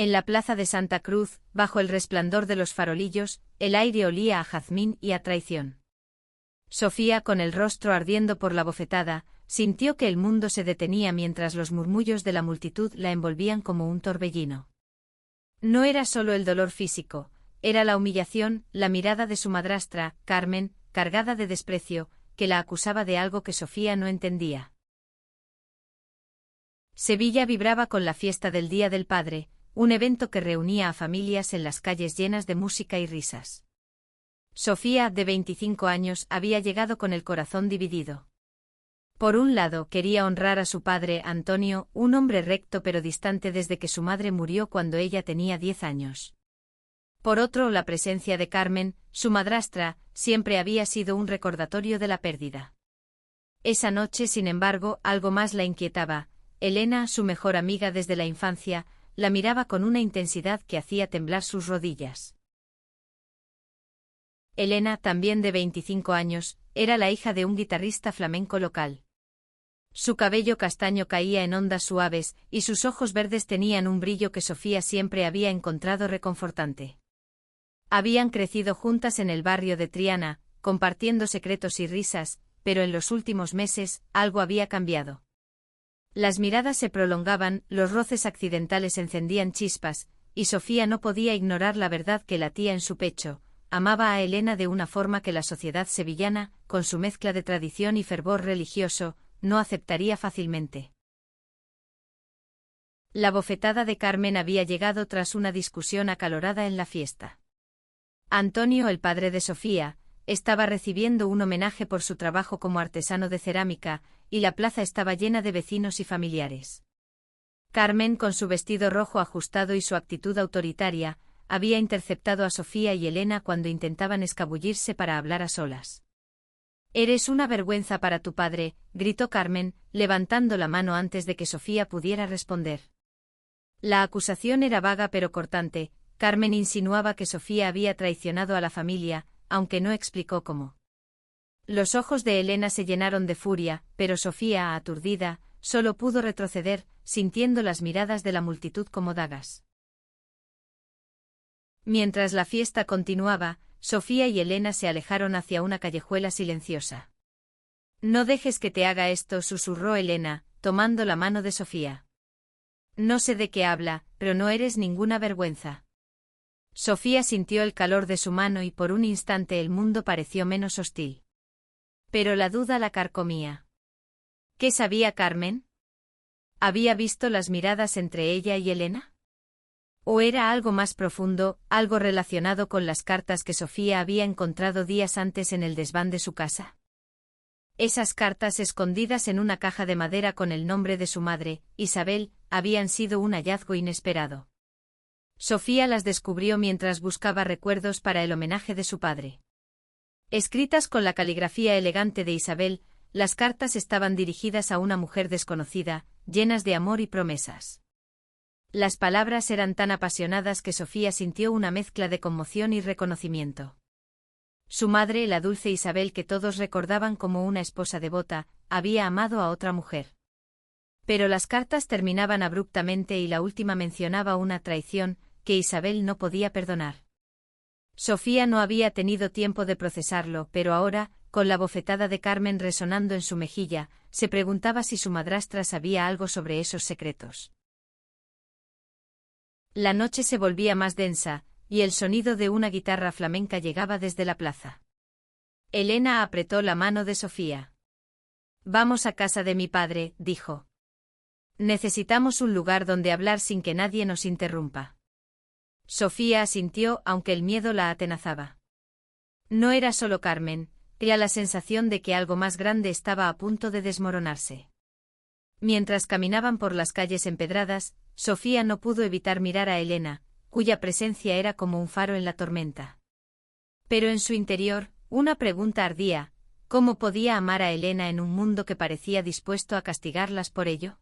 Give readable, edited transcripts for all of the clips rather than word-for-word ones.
En la plaza de Santa Cruz, bajo el resplandor de los farolillos, el aire olía a jazmín y a traición. Sofía, con el rostro ardiendo por la bofetada, sintió que el mundo se detenía mientras los murmullos de la multitud la envolvían como un torbellino. No era solo el dolor físico, era la humillación, la mirada de su madrastra, Carmen, cargada de desprecio, que la acusaba de algo que Sofía no entendía. Sevilla vibraba con la fiesta del Día del Padre, un evento que reunía a familias en las calles llenas de música y risas. Sofía, de 25 años, había llegado con el corazón dividido. Por un lado, quería honrar a su padre, Antonio, un hombre recto pero distante desde que su madre murió cuando ella tenía 10 años. Por otro, la presencia de Carmen, su madrastra, siempre había sido un recordatorio de la pérdida. Esa noche, sin embargo, algo más la inquietaba. Elena, su mejor amiga desde la infancia, la miraba con una intensidad que hacía temblar sus rodillas. Elena, también de 25 años, era la hija de un guitarrista flamenco local. Su cabello castaño caía en ondas suaves, y sus ojos verdes tenían un brillo que Sofía siempre había encontrado reconfortante. Habían crecido juntas en el barrio de Triana, compartiendo secretos y risas, pero en los últimos meses, algo había cambiado. Las miradas se prolongaban, los roces accidentales encendían chispas, y Sofía no podía ignorar la verdad que latía en su pecho. Amaba a Elena de una forma que la sociedad sevillana, con su mezcla de tradición y fervor religioso, no aceptaría fácilmente. La bofetada de Carmen había llegado tras una discusión acalorada en la fiesta. Antonio, el padre de Sofía, estaba recibiendo un homenaje por su trabajo como artesano de cerámica, y la plaza estaba llena de vecinos y familiares. Carmen, con su vestido rojo ajustado y su actitud autoritaria, había interceptado a Sofía y Elena cuando intentaban escabullirse para hablar a solas. «Eres una vergüenza para tu padre», gritó Carmen, levantando la mano antes de que Sofía pudiera responder. La acusación era vaga pero cortante. Carmen insinuaba que Sofía había traicionado a la familia, aunque no explicó cómo. Los ojos de Elena se llenaron de furia, pero Sofía, aturdida, solo pudo retroceder, sintiendo las miradas de la multitud como dagas. Mientras la fiesta continuaba, Sofía y Elena se alejaron hacia una callejuela silenciosa. «No dejes que te haga esto», susurró Elena, tomando la mano de Sofía. «No sé de qué habla, pero no eres ninguna vergüenza». Sofía sintió el calor de su mano y por un instante el mundo pareció menos hostil. Pero la duda la carcomía. ¿Qué sabía Carmen? ¿Había visto las miradas entre ella y Elena? ¿O era algo más profundo, algo relacionado con las cartas que Sofía había encontrado días antes en el desván de su casa? Esas cartas escondidas en una caja de madera con el nombre de su madre, Isabel, habían sido un hallazgo inesperado. Sofía las descubrió mientras buscaba recuerdos para el homenaje de su padre. Escritas con la caligrafía elegante de Isabel, las cartas estaban dirigidas a una mujer desconocida, llenas de amor y promesas. Las palabras eran tan apasionadas que Sofía sintió una mezcla de conmoción y reconocimiento. Su madre, la dulce Isabel que todos recordaban como una esposa devota, había amado a otra mujer. Pero las cartas terminaban abruptamente y la última mencionaba una traición que Isabel no podía perdonar. Sofía no había tenido tiempo de procesarlo, pero ahora, con la bofetada de Carmen resonando en su mejilla, se preguntaba si su madrastra sabía algo sobre esos secretos. La noche se volvía más densa, y el sonido de una guitarra flamenca llegaba desde la plaza. Elena apretó la mano de Sofía. «Vamos a casa de mi padre», dijo. «Necesitamos un lugar donde hablar sin que nadie nos interrumpa». Sofía asintió, aunque el miedo la atenazaba. No era solo Carmen, era la sensación de que algo más grande estaba a punto de desmoronarse. Mientras caminaban por las calles empedradas, Sofía no pudo evitar mirar a Elena, cuya presencia era como un faro en la tormenta. Pero en su interior, una pregunta ardía: ¿cómo podía amar a Elena en un mundo que parecía dispuesto a castigarlas por ello?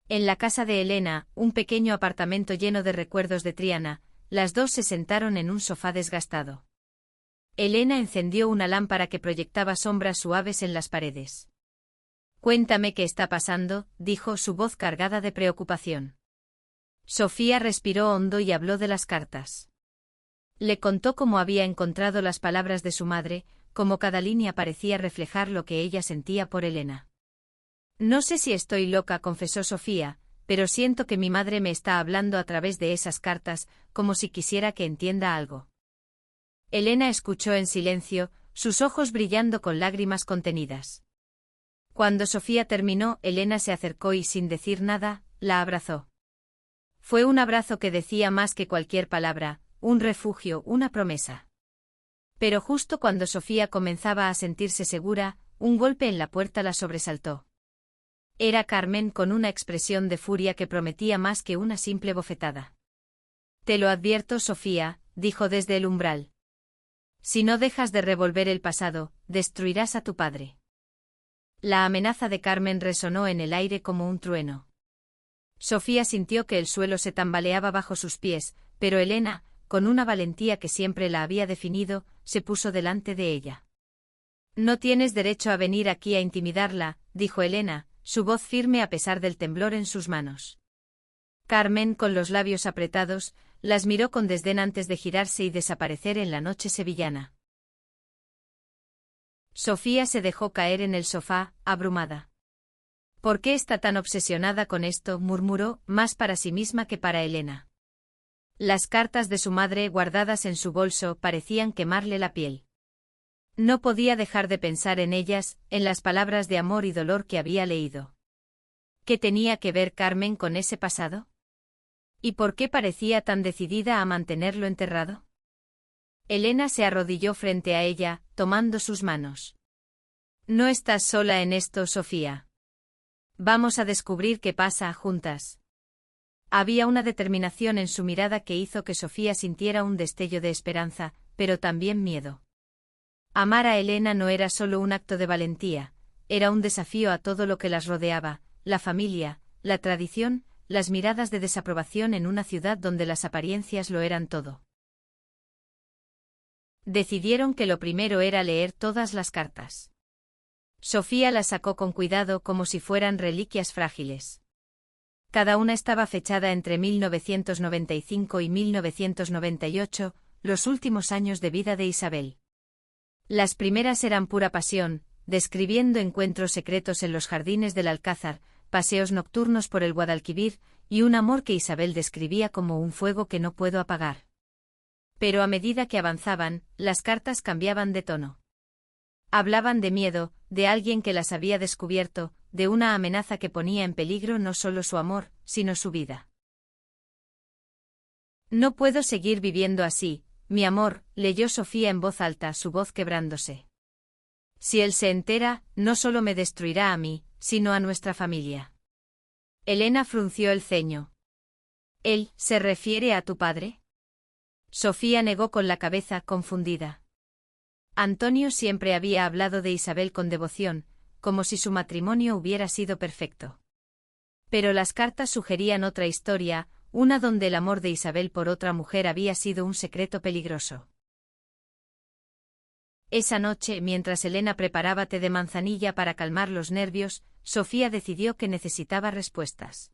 En la casa de Elena, un pequeño apartamento lleno de recuerdos de Triana, las dos se sentaron en un sofá desgastado. Elena encendió una lámpara que proyectaba sombras suaves en las paredes. «Cuéntame qué está pasando», dijo su voz cargada de preocupación. Sofía respiró hondo y habló de las cartas. Le contó cómo había encontrado las palabras de su madre, cómo cada línea parecía reflejar lo que ella sentía por Elena. No sé si estoy loca, confesó Sofía, pero siento que mi madre me está hablando a través de esas cartas, como si quisiera que entienda algo. Elena escuchó en silencio, sus ojos brillando con lágrimas contenidas. Cuando Sofía terminó, Elena se acercó y sin decir nada, la abrazó. Fue un abrazo que decía más que cualquier palabra, un refugio, una promesa. Pero justo cuando Sofía comenzaba a sentirse segura, un golpe en la puerta la sobresaltó. Era Carmen con una expresión de furia que prometía más que una simple bofetada. Te lo advierto, Sofía, dijo desde el umbral. Si no dejas de revolver el pasado, destruirás a tu padre. La amenaza de Carmen resonó en el aire como un trueno. Sofía sintió que el suelo se tambaleaba bajo sus pies, pero Elena, con una valentía que siempre la había definido, se puso delante de ella. No tienes derecho a venir aquí a intimidarla, dijo Elena, su voz firme a pesar del temblor en sus manos. Carmen, con los labios apretados, las miró con desdén antes de girarse y desaparecer en la noche sevillana. Sofía se dejó caer en el sofá, abrumada. ¿Por qué está tan obsesionada con esto?, murmuró, más para sí misma que para Elena. Las cartas de su madre guardadas en su bolso parecían quemarle la piel. No podía dejar de pensar en ellas, en las palabras de amor y dolor que había leído. ¿Qué tenía que ver Carmen con ese pasado? ¿Y por qué parecía tan decidida a mantenerlo enterrado? Elena se arrodilló frente a ella, tomando sus manos. No estás sola en esto, Sofía. Vamos a descubrir qué pasa juntas. Había una determinación en su mirada que hizo que Sofía sintiera un destello de esperanza, pero también miedo. Amar a Elena no era solo un acto de valentía, era un desafío a todo lo que las rodeaba, la familia, la tradición, las miradas de desaprobación en una ciudad donde las apariencias lo eran todo. Decidieron que lo primero era leer todas las cartas. Sofía las sacó con cuidado como si fueran reliquias frágiles. Cada una estaba fechada entre 1995 y 1998, los últimos años de vida de Isabel. Las primeras eran pura pasión, describiendo encuentros secretos en los jardines del Alcázar, paseos nocturnos por el Guadalquivir, y un amor que Isabel describía como un fuego que no puedo apagar. Pero a medida que avanzaban, las cartas cambiaban de tono. Hablaban de miedo, de alguien que las había descubierto, de una amenaza que ponía en peligro no solo su amor, sino su vida. No puedo seguir viviendo así, mi amor, leyó Sofía en voz alta, su voz quebrándose. Si él se entera, no solo me destruirá a mí, sino a nuestra familia. Elena frunció el ceño. ¿Él se refiere a tu padre? Sofía negó con la cabeza, confundida. Antonio siempre había hablado de Isabel con devoción, como si su matrimonio hubiera sido perfecto. Pero las cartas sugerían otra historia, una donde el amor de Isabel por otra mujer había sido un secreto peligroso. Esa noche, mientras Elena preparaba té de manzanilla para calmar los nervios, Sofía decidió que necesitaba respuestas.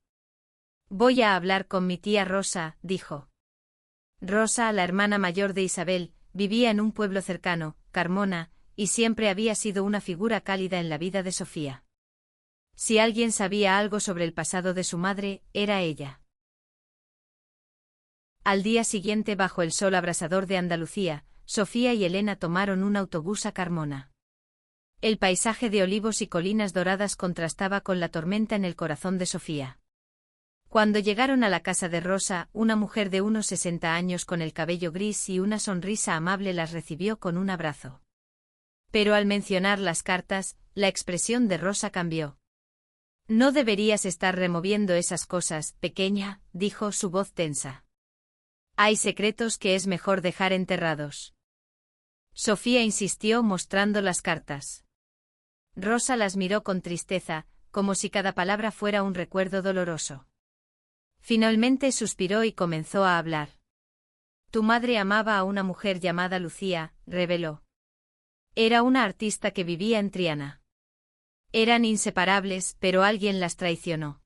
Voy a hablar con mi tía Rosa, dijo. Rosa, la hermana mayor de Isabel, vivía en un pueblo cercano, Carmona, y siempre había sido una figura cálida en la vida de Sofía. Si alguien sabía algo sobre el pasado de su madre, era ella. Al día siguiente, bajo el sol abrasador de Andalucía, Sofía y Elena tomaron un autobús a Carmona. El paisaje de olivos y colinas doradas contrastaba con la tormenta en el corazón de Sofía. Cuando llegaron a la casa de Rosa, una mujer de unos 60 años con el cabello gris y una sonrisa amable las recibió con un abrazo. Pero al mencionar las cartas, la expresión de Rosa cambió. No deberías estar removiendo esas cosas, pequeña, dijo, su voz tensa. Hay secretos que es mejor dejar enterrados. Sofía insistió mostrando las cartas. Rosa las miró con tristeza, como si cada palabra fuera un recuerdo doloroso. Finalmente suspiró y comenzó a hablar. Tu madre amaba a una mujer llamada Lucía, reveló. Era una artista que vivía en Triana. Eran inseparables, pero alguien las traicionó.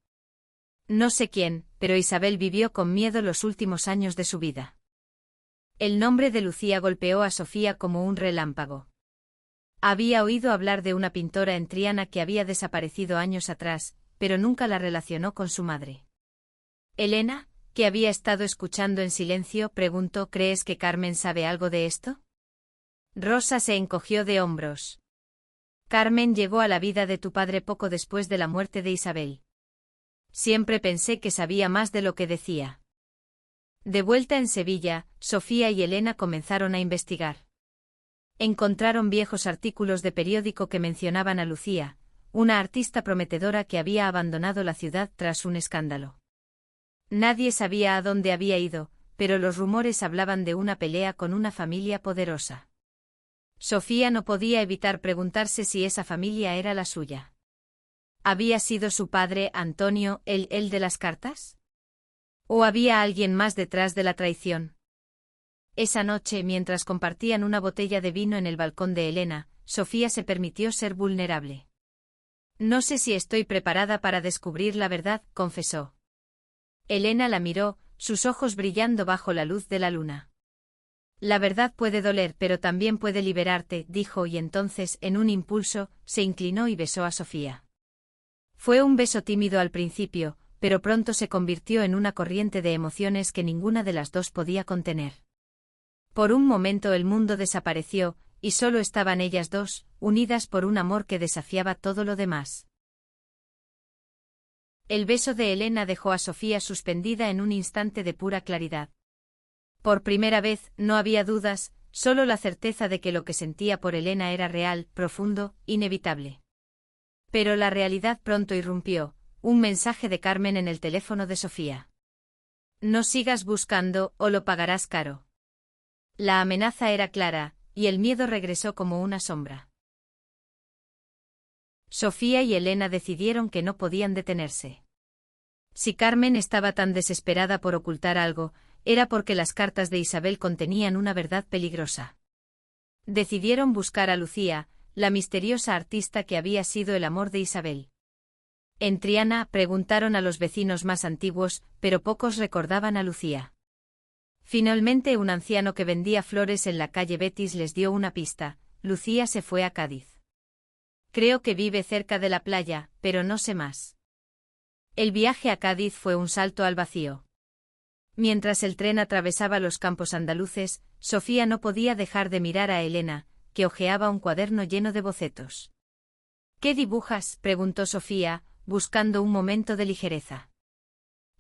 No sé quién, pero Isabel vivió con miedo los últimos años de su vida. El nombre de Lucía golpeó a Sofía como un relámpago. Había oído hablar de una pintora en Triana que había desaparecido años atrás, pero nunca la relacionó con su madre. Elena, que había estado escuchando en silencio, preguntó: ¿Crees que Carmen sabe algo de esto? Rosa se encogió de hombros. Carmen llegó a la vida de tu padre poco después de la muerte de Isabel. Siempre pensé que sabía más de lo que decía. De vuelta en Sevilla, Sofía y Elena comenzaron a investigar. Encontraron viejos artículos de periódico que mencionaban a Lucía, una artista prometedora que había abandonado la ciudad tras un escándalo. Nadie sabía a dónde había ido, pero los rumores hablaban de una pelea con una familia poderosa. Sofía no podía evitar preguntarse si esa familia era la suya. ¿Había sido su padre, Antonio, el de las cartas? ¿O había alguien más detrás de la traición? Esa noche, mientras compartían una botella de vino en el balcón de Elena, Sofía se permitió ser vulnerable. No sé si estoy preparada para descubrir la verdad, confesó. Elena la miró, sus ojos brillando bajo la luz de la luna. La verdad puede doler, pero también puede liberarte, dijo, y entonces, en un impulso, se inclinó y besó a Sofía. Fue un beso tímido al principio, pero pronto se convirtió en una corriente de emociones que ninguna de las dos podía contener. Por un momento el mundo desapareció, y solo estaban ellas dos, unidas por un amor que desafiaba todo lo demás. El beso de Elena dejó a Sofía suspendida en un instante de pura claridad. Por primera vez, no había dudas, solo la certeza de que lo que sentía por Elena era real, profundo, inevitable. Pero la realidad pronto irrumpió, un mensaje de Carmen en el teléfono de Sofía. No sigas buscando, o lo pagarás caro. La amenaza era clara, y el miedo regresó como una sombra. Sofía y Elena decidieron que no podían detenerse. Si Carmen estaba tan desesperada por ocultar algo, era porque las cartas de Isabel contenían una verdad peligrosa. Decidieron buscar a Lucía, la misteriosa artista que había sido el amor de Isabel. En Triana preguntaron a los vecinos más antiguos, pero pocos recordaban a Lucía. Finalmente un anciano que vendía flores en la calle Betis les dio una pista: Lucía se fue a Cádiz. Creo que vive cerca de la playa, pero no sé más. El viaje a Cádiz fue un salto al vacío. Mientras el tren atravesaba los campos andaluces, Sofía no podía dejar de mirar a Elena, que hojeaba un cuaderno lleno de bocetos. ¿Qué dibujas?, preguntó Sofía, buscando un momento de ligereza.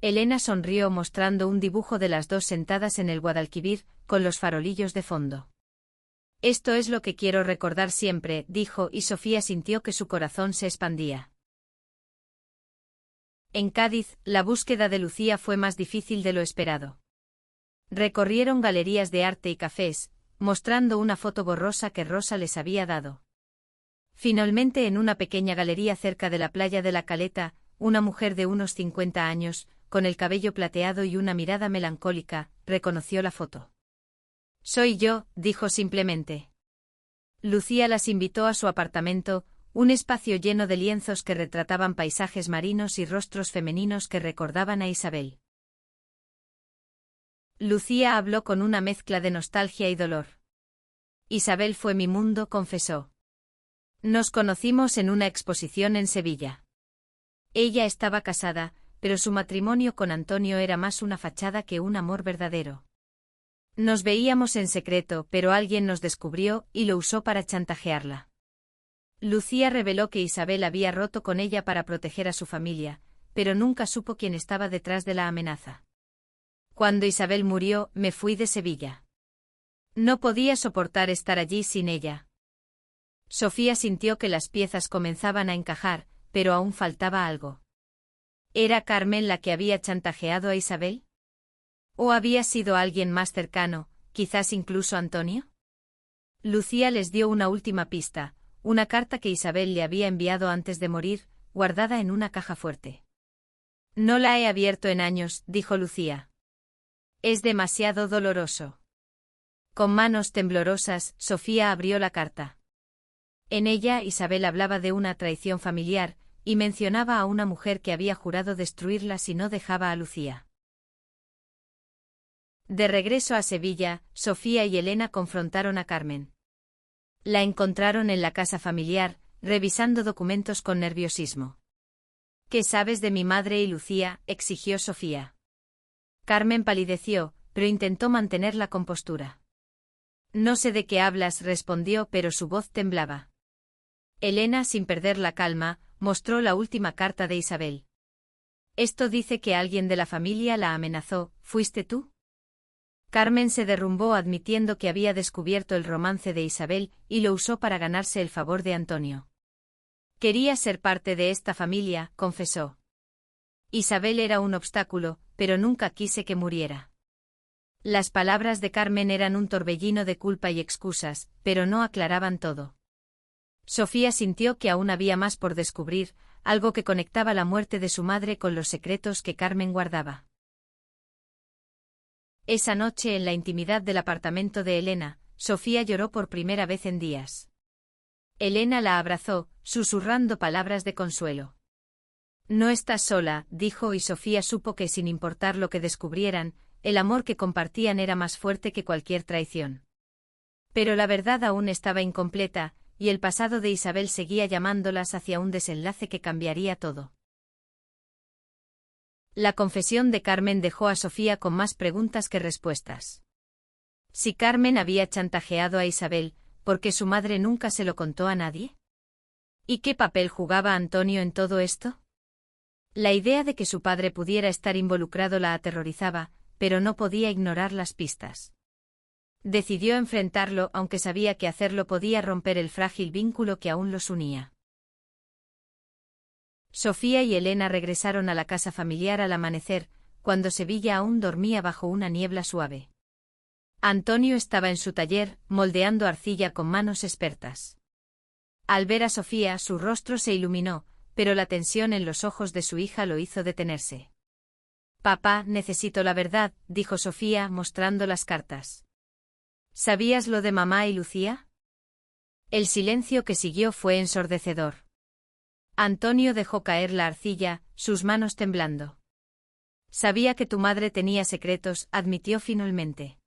Elena sonrió mostrando un dibujo de las dos sentadas en el Guadalquivir, con los farolillos de fondo. Esto es lo que quiero recordar siempre, dijo, y Sofía sintió que su corazón se expandía. En Cádiz, la búsqueda de Lucía fue más difícil de lo esperado. Recorrieron galerías de arte y cafés, mostrando una foto borrosa que Rosa les había dado. Finalmente, en una pequeña galería cerca de la playa de la Caleta, una mujer de unos 50 años, con el cabello plateado y una mirada melancólica, reconoció la foto. «Soy yo», dijo simplemente. Lucía las invitó a su apartamento, un espacio lleno de lienzos que retrataban paisajes marinos y rostros femeninos que recordaban a Isabel. Lucía habló con una mezcla de nostalgia y dolor. Isabel fue mi mundo, confesó. Nos conocimos en una exposición en Sevilla. Ella estaba casada, pero su matrimonio con Antonio era más una fachada que un amor verdadero. Nos veíamos en secreto, pero alguien nos descubrió y lo usó para chantajearla. Lucía reveló que Isabel había roto con ella para proteger a su familia, pero nunca supo quién estaba detrás de la amenaza. Cuando Isabel murió, me fui de Sevilla. No podía soportar estar allí sin ella. Sofía sintió que las piezas comenzaban a encajar, pero aún faltaba algo. ¿Era Carmen la que había chantajeado a Isabel? ¿O había sido alguien más cercano, quizás incluso Antonio? Lucía les dio una última pista, una carta que Isabel le había enviado antes de morir, guardada en una caja fuerte. No la he abierto en años, dijo Lucía. Es demasiado doloroso. Con manos temblorosas, Sofía abrió la carta. En ella Isabel hablaba de una traición familiar, y mencionaba a una mujer que había jurado destruirla si no dejaba a Lucía. De regreso a Sevilla, Sofía y Elena confrontaron a Carmen. La encontraron en la casa familiar, revisando documentos con nerviosismo. ¿Qué sabes de mi madre y Lucía?, exigió Sofía. Carmen palideció, pero intentó mantener la compostura. No sé de qué hablas, respondió, pero su voz temblaba. Elena, sin perder la calma, mostró la última carta de Isabel. Esto dice que alguien de la familia la amenazó, ¿fuiste tú? Carmen se derrumbó admitiendo que había descubierto el romance de Isabel y lo usó para ganarse el favor de Antonio. Quería ser parte de esta familia, confesó. Isabel era un obstáculo, pero nunca quise que muriera. Las palabras de Carmen eran un torbellino de culpa y excusas, pero no aclaraban todo. Sofía sintió que aún había más por descubrir, algo que conectaba la muerte de su madre con los secretos que Carmen guardaba. Esa noche en la intimidad del apartamento de Elena, Sofía lloró por primera vez en días. Elena la abrazó, susurrando palabras de consuelo. No estás sola, dijo, y Sofía supo que sin importar lo que descubrieran, el amor que compartían era más fuerte que cualquier traición. Pero la verdad aún estaba incompleta, y el pasado de Isabel seguía llamándolas hacia un desenlace que cambiaría todo. La confesión de Carmen dejó a Sofía con más preguntas que respuestas. Si Carmen había chantajeado a Isabel, ¿por qué su madre nunca se lo contó a nadie? ¿Y qué papel jugaba Antonio en todo esto? La idea de que su padre pudiera estar involucrado la aterrorizaba, pero no podía ignorar las pistas. Decidió enfrentarlo, aunque sabía que hacerlo podía romper el frágil vínculo que aún los unía. Sofía y Elena regresaron a la casa familiar al amanecer, cuando Sevilla aún dormía bajo una niebla suave. Antonio estaba en su taller, moldeando arcilla con manos expertas. Al ver a Sofía, su rostro se iluminó, pero la tensión en los ojos de su hija lo hizo detenerse. Papá, necesito la verdad, dijo Sofía, mostrando las cartas. ¿Sabías lo de mamá y Lucía? El silencio que siguió fue ensordecedor. Antonio dejó caer la arcilla, sus manos temblando. Sabía que tu madre tenía secretos, admitió finalmente.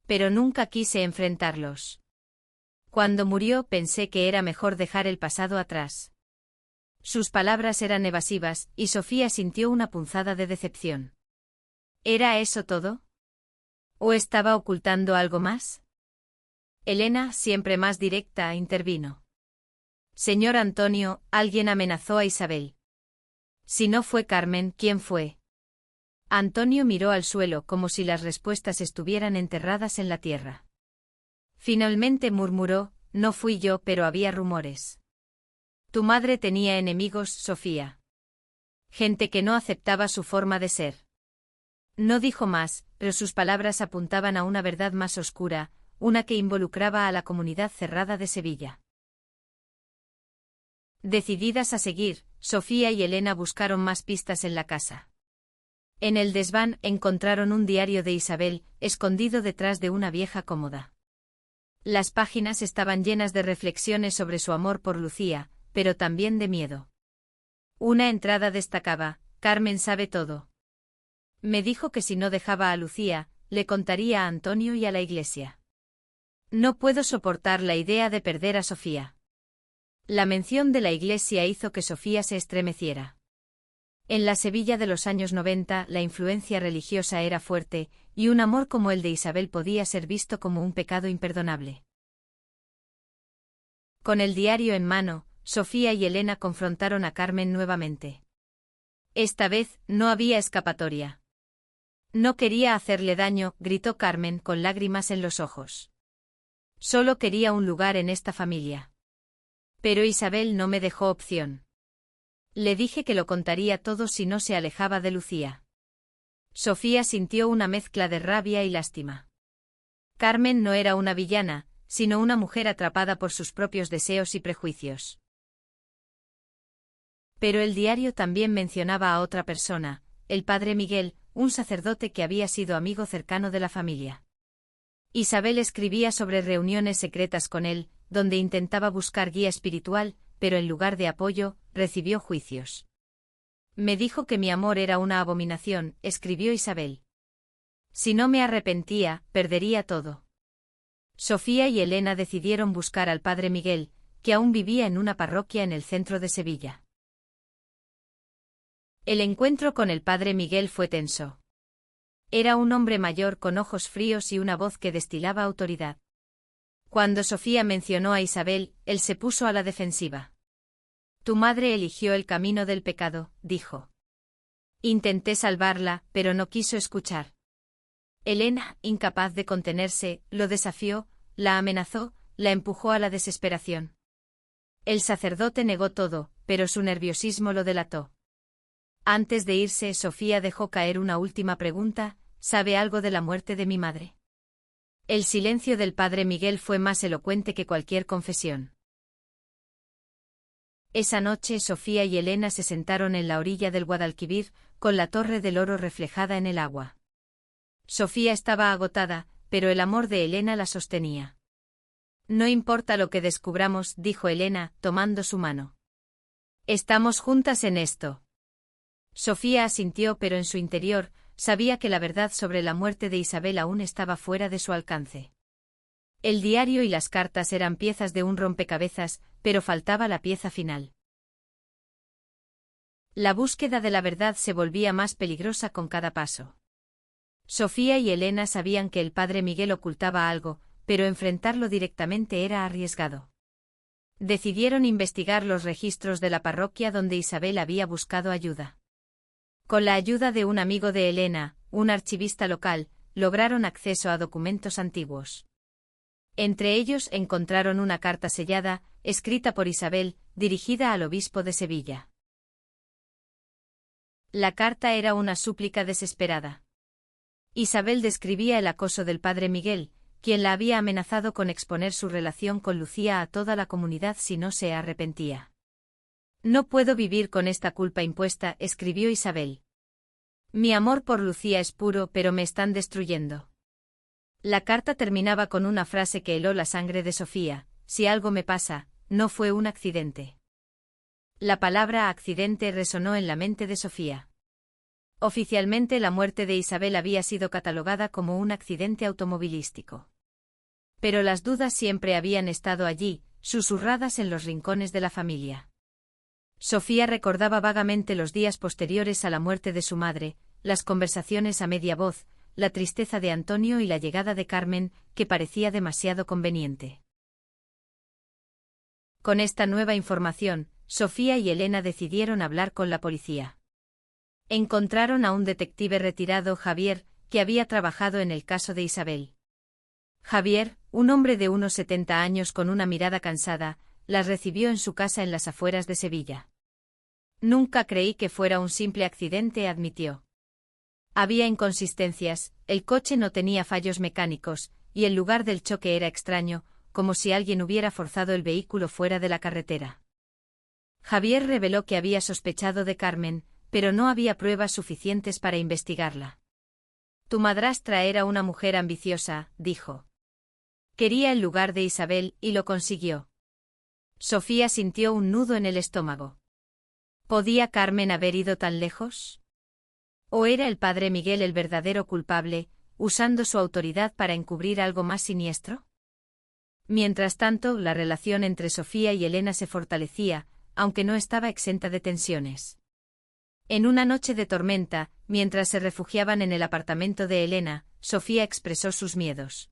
Pero nunca quise enfrentarlos. Cuando murió pensé que era mejor dejar el pasado atrás. Sus palabras eran evasivas, y Sofía sintió una punzada de decepción. ¿Era eso todo? ¿O estaba ocultando algo más? Elena, siempre más directa, intervino. Señor Antonio, alguien amenazó a Isabel. Si no fue Carmen, ¿quién fue? Antonio miró al suelo como si las respuestas estuvieran enterradas en la tierra. Finalmente murmuró, no fui yo, pero había rumores. Tu madre tenía enemigos, Sofía. Gente que no aceptaba su forma de ser. No dijo más, pero sus palabras apuntaban a una verdad más oscura, una que involucraba a la comunidad cerrada de Sevilla. Decididas a seguir, Sofía y Elena buscaron más pistas en la casa. En el desván encontraron un diario de Isabel, escondido detrás de una vieja cómoda. Las páginas estaban llenas de reflexiones sobre su amor por Lucía, pero también de miedo. Una entrada destacaba, Carmen sabe todo. Me dijo que si no dejaba a Lucía, le contaría a Antonio y a la iglesia. No puedo soportar la idea de perder a Sofía. La mención de la iglesia hizo que Sofía se estremeciera. En la Sevilla de los años 90 la influencia religiosa era fuerte, y un amor como el de Isabel podía ser visto como un pecado imperdonable. Con el diario en mano, Sofía y Elena confrontaron a Carmen nuevamente. Esta vez, no había escapatoria. No quería hacerle daño, gritó Carmen con lágrimas en los ojos. Solo quería un lugar en esta familia. Pero Isabel no me dejó opción. Le dije que lo contaría todo si no se alejaba de Lucía. Sofía sintió una mezcla de rabia y lástima. Carmen no era una villana, sino una mujer atrapada por sus propios deseos y prejuicios. Pero el diario también mencionaba a otra persona, el padre Miguel, un sacerdote que había sido amigo cercano de la familia. Isabel escribía sobre reuniones secretas con él, donde intentaba buscar guía espiritual, pero en lugar de apoyo, recibió juicios. Me dijo que mi amor era una abominación, escribió Isabel. Si no me arrepentía, perdería todo. Sofía y Elena decidieron buscar al padre Miguel, que aún vivía en una parroquia en el centro de Sevilla. El encuentro con el padre Miguel fue tenso. Era un hombre mayor con ojos fríos y una voz que destilaba autoridad. Cuando Sofía mencionó a Isabel, él se puso a la defensiva. Tu madre eligió el camino del pecado, dijo. Intenté salvarla, pero no quiso escuchar. Elena, incapaz de contenerse, lo desafió, la amenazó, la empujó a la desesperación. El sacerdote negó todo, pero su nerviosismo lo delató. Antes de irse, Sofía dejó caer una última pregunta: ¿sabe algo de la muerte de mi madre? El silencio del padre Miguel fue más elocuente que cualquier confesión. Esa noche Sofía y Elena se sentaron en la orilla del Guadalquivir, con la Torre del Oro reflejada en el agua. Sofía estaba agotada, pero el amor de Elena la sostenía. No importa lo que descubramos, dijo Elena, tomando su mano. Estamos juntas en esto. Sofía asintió, pero en su interior sabía que la verdad sobre la muerte de Isabel aún estaba fuera de su alcance. El diario y las cartas eran piezas de un rompecabezas, pero faltaba la pieza final. La búsqueda de la verdad se volvía más peligrosa con cada paso. Sofía y Elena sabían que el padre Miguel ocultaba algo, pero enfrentarlo directamente era arriesgado. Decidieron investigar los registros de la parroquia donde Isabel había buscado ayuda. Con la ayuda de un amigo de Elena, un archivista local, lograron acceso a documentos antiguos. Entre ellos encontraron una carta sellada, escrita por Isabel, dirigida al obispo de Sevilla. La carta era una súplica desesperada. Isabel describía el acoso del padre Miguel, quien la había amenazado con exponer su relación con Lucía a toda la comunidad si no se arrepentía. No puedo vivir con esta culpa impuesta, escribió Isabel. Mi amor por Lucía es puro, pero me están destruyendo. La carta terminaba con una frase que heló la sangre de Sofía: si algo me pasa, no fue un accidente. La palabra accidente resonó en la mente de Sofía. Oficialmente la muerte de Isabel había sido catalogada como un accidente automovilístico. Pero las dudas siempre habían estado allí, susurradas en los rincones de la familia. Sofía recordaba vagamente los días posteriores a la muerte de su madre, las conversaciones a media voz, la tristeza de Antonio y la llegada de Carmen, que parecía demasiado conveniente. Con esta nueva información, Sofía y Elena decidieron hablar con la policía. Encontraron a un detective retirado, Javier, que había trabajado en el caso de Isabel. Javier, un hombre de unos 70 años con una mirada cansada, las recibió en su casa en las afueras de Sevilla. Nunca creí que fuera un simple accidente, admitió. Había inconsistencias, el coche no tenía fallos mecánicos, y el lugar del choque era extraño, como si alguien hubiera forzado el vehículo fuera de la carretera. Javier reveló que había sospechado de Carmen, pero no había pruebas suficientes para investigarla. Tu madrastra era una mujer ambiciosa, dijo. Quería el lugar de Isabel, y lo consiguió. Sofía sintió un nudo en el estómago. ¿Podía Carmen haber ido tan lejos? ¿O era el padre Miguel el verdadero culpable, usando su autoridad para encubrir algo más siniestro? Mientras tanto, la relación entre Sofía y Elena se fortalecía, aunque no estaba exenta de tensiones. En una noche de tormenta, mientras se refugiaban en el apartamento de Elena, Sofía expresó sus miedos.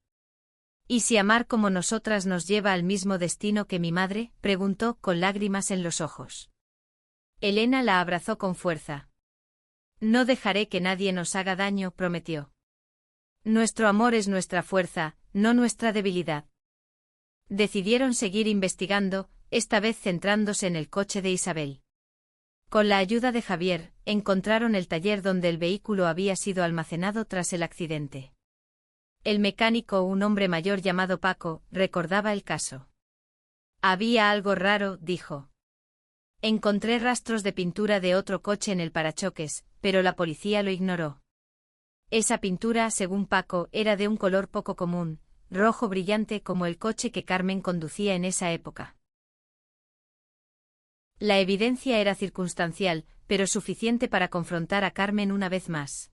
¿Y si amar como nosotras nos lleva al mismo destino que mi madre?, preguntó, con lágrimas en los ojos. Elena la abrazó con fuerza. No dejaré que nadie nos haga daño, prometió. Nuestro amor es nuestra fuerza, no nuestra debilidad. Decidieron seguir investigando, esta vez centrándose en el coche de Isabel. Con la ayuda de Javier, encontraron el taller donde el vehículo había sido almacenado tras el accidente. El mecánico, un hombre mayor llamado Paco, recordaba el caso. Había algo raro, dijo. Encontré rastros de pintura de otro coche en el parachoques, pero la policía lo ignoró. Esa pintura, según Paco, era de un color poco común, rojo brillante como el coche que Carmen conducía en esa época. La evidencia era circunstancial, pero suficiente para confrontar a Carmen una vez más.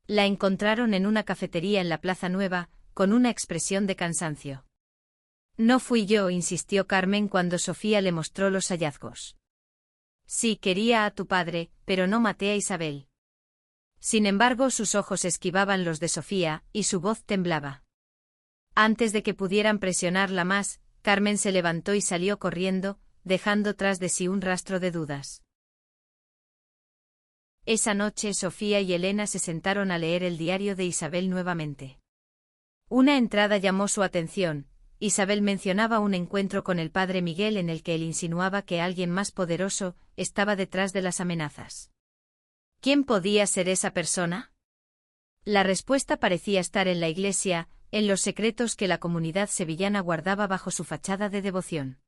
La encontraron en una cafetería en la Plaza Nueva, con una expresión de cansancio. No fui yo, insistió Carmen cuando Sofía le mostró los hallazgos. Sí, quería a tu padre, pero no maté a Isabel. Sin embargo, sus ojos esquivaban los de Sofía, y su voz temblaba. Antes de que pudieran presionarla más, Carmen se levantó y salió corriendo, dejando tras de sí un rastro de dudas. Esa noche Sofía y Elena se sentaron a leer el diario de Isabel nuevamente. Una entrada llamó su atención. Isabel mencionaba un encuentro con el padre Miguel en el que él insinuaba que alguien más poderoso estaba detrás de las amenazas. ¿Quién podía ser esa persona? La respuesta parecía estar en la iglesia, en los secretos que la comunidad sevillana guardaba bajo su fachada de devoción.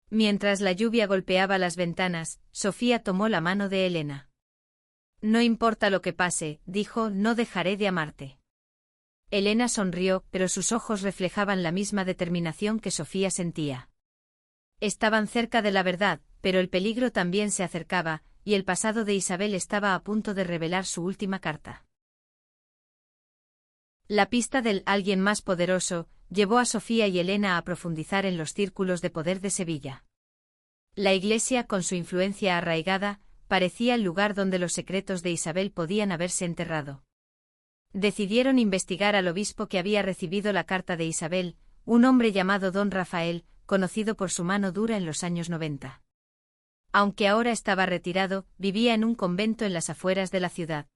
Mientras la lluvia golpeaba las ventanas, Sofía tomó la mano de Elena. No importa lo que pase, dijo, no dejaré de amarte. Elena sonrió, pero sus ojos reflejaban la misma determinación que Sofía sentía. Estaban cerca de la verdad, pero el peligro también se acercaba, y el pasado de Isabel estaba a punto de revelar su última carta. La pista del alguien más poderoso llevó a Sofía y Elena a profundizar en los círculos de poder de Sevilla. La iglesia, con su influencia arraigada, parecía el lugar donde los secretos de Isabel podían haberse enterrado. Decidieron investigar al obispo que había recibido la carta de Isabel, un hombre llamado Don Rafael, conocido por su mano dura en los años 90. Aunque ahora estaba retirado, vivía en un convento en las afueras de la ciudad.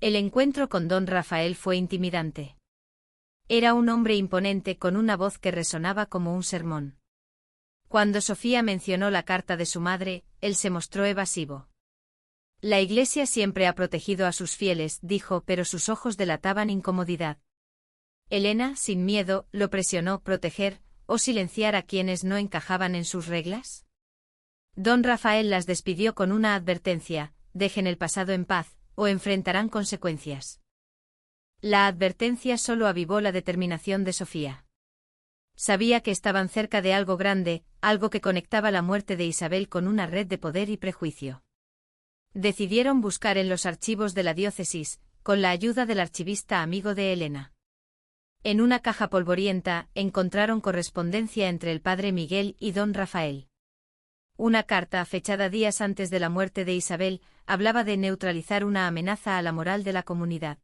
El encuentro con Don Rafael fue intimidante. Era un hombre imponente con una voz que resonaba como un sermón. Cuando Sofía mencionó la carta de su madre, él se mostró evasivo. La Iglesia siempre ha protegido a sus fieles, dijo, pero sus ojos delataban incomodidad. Elena, sin miedo, lo presionó proteger o silenciar a quienes no encajaban en sus reglas. Don Rafael las despidió con una advertencia: dejen el pasado en paz, o enfrentarán consecuencias. La advertencia solo avivó la determinación de Sofía. Sabía que estaban cerca de algo grande, algo que conectaba la muerte de Isabel con una red de poder y prejuicio. Decidieron buscar en los archivos de la diócesis, con la ayuda del archivista amigo de Elena. En una caja polvorienta, encontraron correspondencia entre el padre Miguel y don Rafael. Una carta, fechada días antes de la muerte de Isabel, hablaba de neutralizar una amenaza a la moral de la comunidad.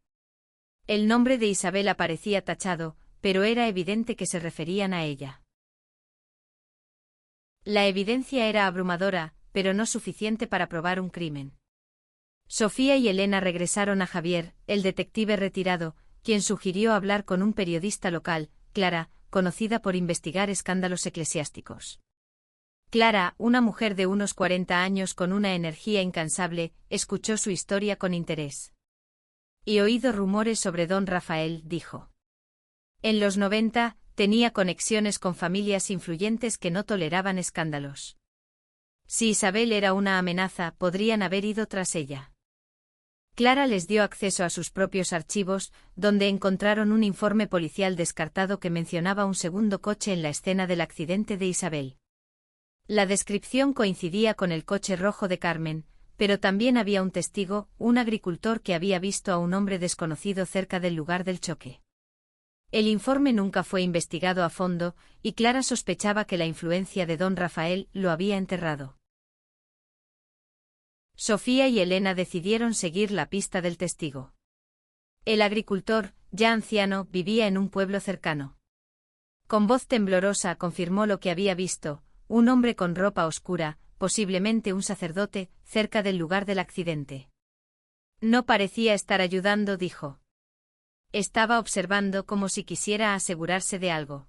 El nombre de Isabel aparecía tachado, pero era evidente que se referían a ella. La evidencia era abrumadora, pero no suficiente para probar un crimen. Sofía y Elena regresaron a Javier, el detective retirado, quien sugirió hablar con un periodista local, Clara, conocida por investigar escándalos eclesiásticos. Clara, una mujer de unos 40 años con una energía incansable, escuchó su historia con interés. He oído rumores sobre don Rafael, dijo. En los 90, tenía conexiones con familias influyentes que no toleraban escándalos. Si Isabel era una amenaza, podrían haber ido tras ella. Clara les dio acceso a sus propios archivos, donde encontraron un informe policial descartado que mencionaba un segundo coche en la escena del accidente de Isabel. La descripción coincidía con el coche rojo de Carmen, pero también había un testigo, un agricultor que había visto a un hombre desconocido cerca del lugar del choque. El informe nunca fue investigado a fondo, y Clara sospechaba que la influencia de don Rafael lo había enterrado. Sofía y Elena decidieron seguir la pista del testigo. El agricultor, ya anciano, vivía en un pueblo cercano. Con voz temblorosa confirmó lo que había visto: un hombre con ropa oscura, posiblemente un sacerdote, cerca del lugar del accidente. No parecía estar ayudando, dijo. Estaba observando como si quisiera asegurarse de algo.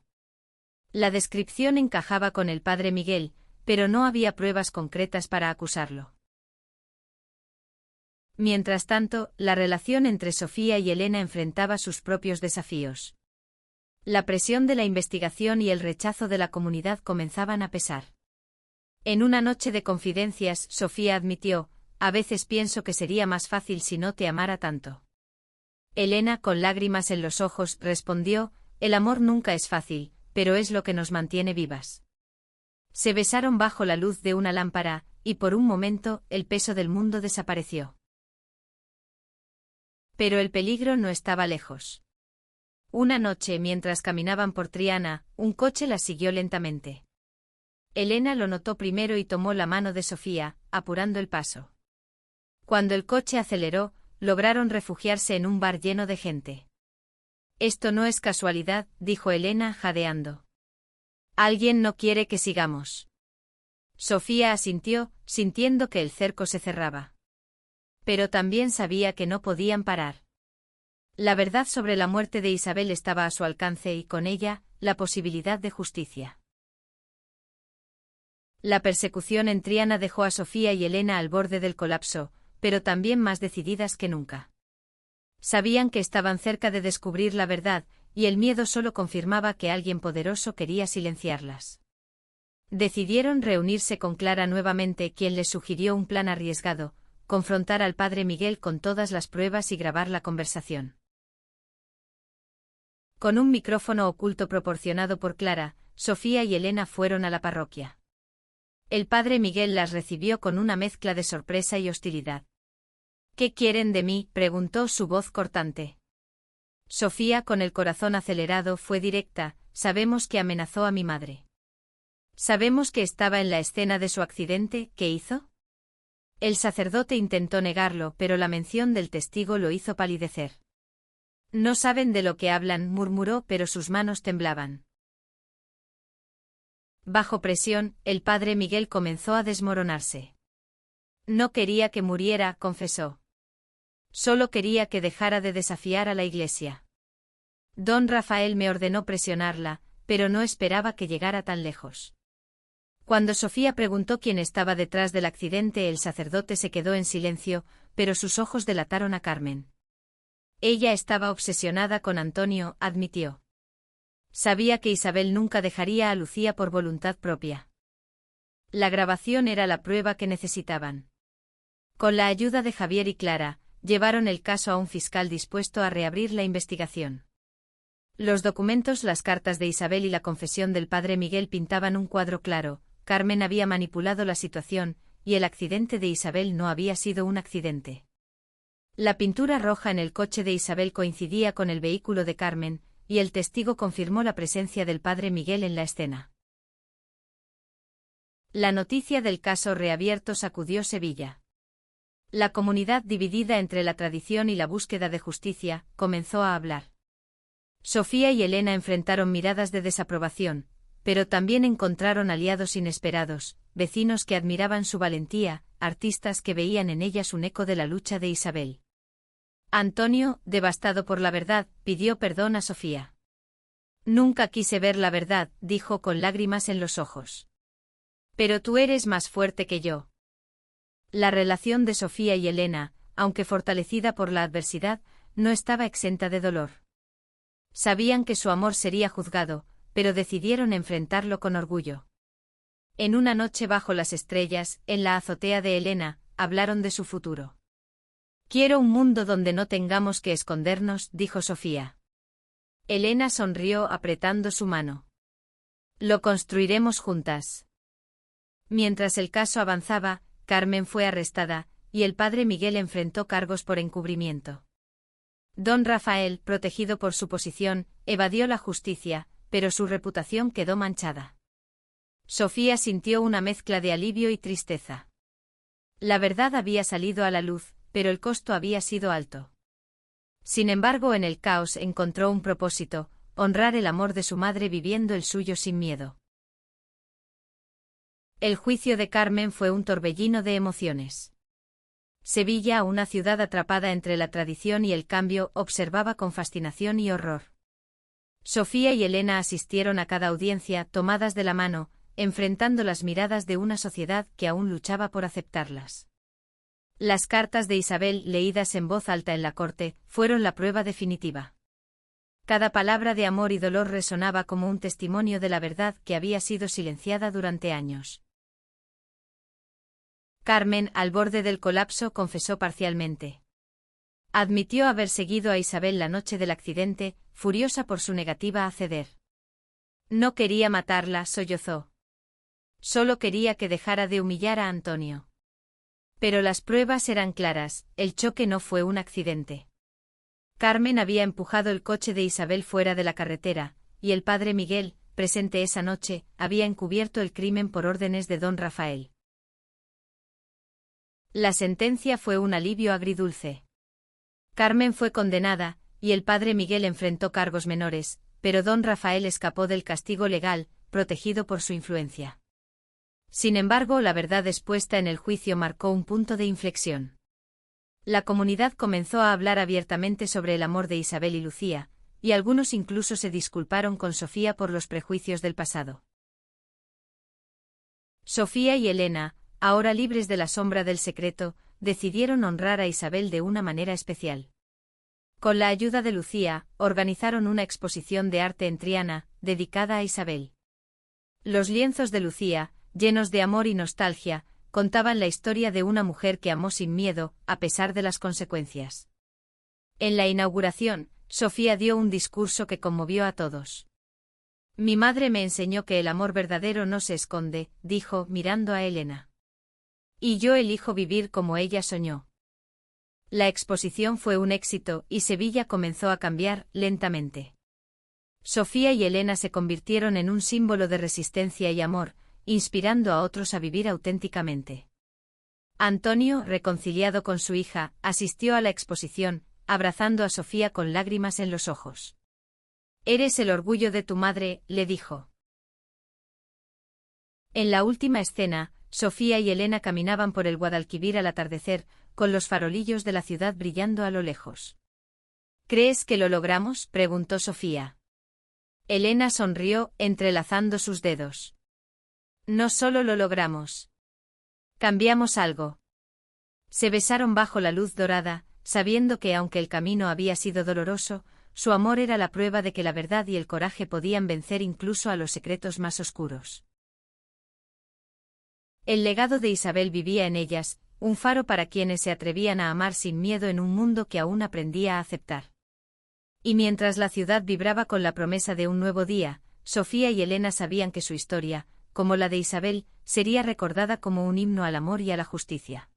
La descripción encajaba con el padre Miguel, pero no había pruebas concretas para acusarlo. Mientras tanto, la relación entre Sofía y Elena enfrentaba sus propios desafíos. La presión de la investigación y el rechazo de la comunidad comenzaban a pesar. En una noche de confidencias, Sofía admitió: a veces pienso que sería más fácil si no te amara tanto. Elena, con lágrimas en los ojos, respondió: el amor nunca es fácil, pero es lo que nos mantiene vivas. Se besaron bajo la luz de una lámpara, y por un momento el peso del mundo desapareció. Pero el peligro no estaba lejos. Una noche, mientras caminaban por Triana, un coche las siguió lentamente. Elena lo notó primero y tomó la mano de Sofía, apurando el paso. Cuando el coche aceleró, lograron refugiarse en un bar lleno de gente. «Esto no es casualidad», dijo Elena jadeando. «Alguien no quiere que sigamos». Sofía asintió, sintiendo que el cerco se cerraba. Pero también sabía que no podían parar. La verdad sobre la muerte de Isabel estaba a su alcance y con ella, la posibilidad de justicia. La persecución en Triana dejó a Sofía y Elena al borde del colapso, pero también más decididas que nunca. Sabían que estaban cerca de descubrir la verdad, y el miedo solo confirmaba que alguien poderoso quería silenciarlas. Decidieron reunirse con Clara nuevamente, quien les sugirió un plan arriesgado: confrontar al padre Miguel con todas las pruebas y grabar la conversación. Con un micrófono oculto proporcionado por Clara, Sofía y Elena fueron a la parroquia. El padre Miguel las recibió con una mezcla de sorpresa y hostilidad. «¿Qué quieren de mí?», preguntó su voz cortante. Sofía, con el corazón acelerado, fue directa: «Sabemos que amenazó a mi madre. Sabemos que estaba en la escena de su accidente. ¿Qué hizo?». El sacerdote intentó negarlo, pero la mención del testigo lo hizo palidecer. «No saben de lo que hablan», murmuró, pero sus manos temblaban. Bajo presión, el padre Miguel comenzó a desmoronarse. «No quería que muriera», confesó. «Solo quería que dejara de desafiar a la Iglesia. Don Rafael me ordenó presionarla, pero no esperaba que llegara tan lejos». Cuando Sofía preguntó quién estaba detrás del accidente, el sacerdote se quedó en silencio, pero sus ojos delataron a Carmen. «Ella estaba obsesionada con Antonio», admitió. «Sabía que Isabel nunca dejaría a Lucía por voluntad propia». La grabación era la prueba que necesitaban. Con la ayuda de Javier y Clara, llevaron el caso a un fiscal dispuesto a reabrir la investigación. Los documentos, las cartas de Isabel y la confesión del padre Miguel pintaban un cuadro claro: Carmen había manipulado la situación, y el accidente de Isabel no había sido un accidente. La pintura roja en el coche de Isabel coincidía con el vehículo de Carmen, y el testigo confirmó la presencia del padre Miguel en la escena. La noticia del caso reabierto sacudió Sevilla. La comunidad, dividida entre la tradición y la búsqueda de justicia, comenzó a hablar. Sofía y Elena enfrentaron miradas de desaprobación, pero también encontraron aliados inesperados: vecinos que admiraban su valentía, artistas que veían en ellas un eco de la lucha de Isabel. Antonio, devastado por la verdad, pidió perdón a Sofía. «Nunca quise ver la verdad», dijo con lágrimas en los ojos. «Pero tú eres más fuerte que yo». La relación de Sofía y Elena, aunque fortalecida por la adversidad, no estaba exenta de dolor. Sabían que su amor sería juzgado, pero decidieron enfrentarlo con orgullo. En una noche bajo las estrellas, en la azotea de Elena, hablaron de su futuro. «Quiero un mundo donde no tengamos que escondernos», dijo Sofía. Elena sonrió apretando su mano. «Lo construiremos juntas». Mientras el caso avanzaba, Carmen fue arrestada, y el padre Miguel enfrentó cargos por encubrimiento. Don Rafael, protegido por su posición, evadió la justicia, pero su reputación quedó manchada. Sofía sintió una mezcla de alivio y tristeza. La verdad había salido a la luz, pero el costo había sido alto. Sin embargo, en el caos encontró un propósito: honrar el amor de su madre viviendo el suyo sin miedo. El juicio de Carmen fue un torbellino de emociones. Sevilla, una ciudad atrapada entre la tradición y el cambio, observaba con fascinación y horror. Sofía y Elena asistieron a cada audiencia, tomadas de la mano, enfrentando las miradas de una sociedad que aún luchaba por aceptarlas. Las cartas de Isabel, leídas en voz alta en la corte, fueron la prueba definitiva. Cada palabra de amor y dolor resonaba como un testimonio de la verdad que había sido silenciada durante años. Carmen, al borde del colapso, confesó parcialmente. Admitió haber seguido a Isabel la noche del accidente, furiosa por su negativa a ceder. «No quería matarla», sollozó. solo quería que dejara de humillar a Antonio. Pero las pruebas eran claras, el choque no fue un accidente. Carmen había empujado el coche de Isabel fuera de la carretera, y el padre Miguel, presente esa noche, había encubierto el crimen por órdenes de don Rafael. La sentencia fue un alivio agridulce. Carmen fue condenada, y el padre Miguel enfrentó cargos menores, pero don Rafael escapó del castigo legal, protegido por su influencia. Sin embargo, la verdad expuesta en el juicio marcó un punto de inflexión. La comunidad comenzó a hablar abiertamente sobre el amor de Isabel y Lucía, y algunos incluso se disculparon con Sofía por los prejuicios del pasado. Sofía y Elena, ahora libres de la sombra del secreto, decidieron honrar a Isabel de una manera especial. Con la ayuda de Lucía, organizaron una exposición de arte en Triana, dedicada a Isabel. Los lienzos de Lucía, llenos de amor y nostalgia, contaban la historia de una mujer que amó sin miedo, a pesar de las consecuencias. En la inauguración, Sofía dio un discurso que conmovió a todos. Mi madre me enseñó que el amor verdadero no se esconde, dijo, mirando a Elena. Y yo elijo vivir como ella soñó. La exposición fue un éxito y Sevilla comenzó a cambiar, lentamente. Sofía y Elena se convirtieron en un símbolo de resistencia y amor, inspirando a otros a vivir auténticamente. Antonio, reconciliado con su hija, asistió a la exposición, abrazando a Sofía con lágrimas en los ojos. Eres el orgullo de tu madre, le dijo. En la última escena, Sofía y Elena caminaban por el Guadalquivir al atardecer, con los farolillos de la ciudad brillando a lo lejos. ¿Crees que lo logramos?, preguntó Sofía. Elena sonrió, entrelazando sus dedos. No solo lo logramos. Cambiamos algo. Se besaron bajo la luz dorada, sabiendo que aunque el camino había sido doloroso, su amor era la prueba de que la verdad y el coraje podían vencer incluso a los secretos más oscuros. El legado de Isabel vivía en ellas, un faro para quienes se atrevían a amar sin miedo en un mundo que aún aprendía a aceptar. Y mientras la ciudad vibraba con la promesa de un nuevo día, Sofía y Elena sabían que su historia, como la de Isabel, sería recordada como un himno al amor y a la justicia.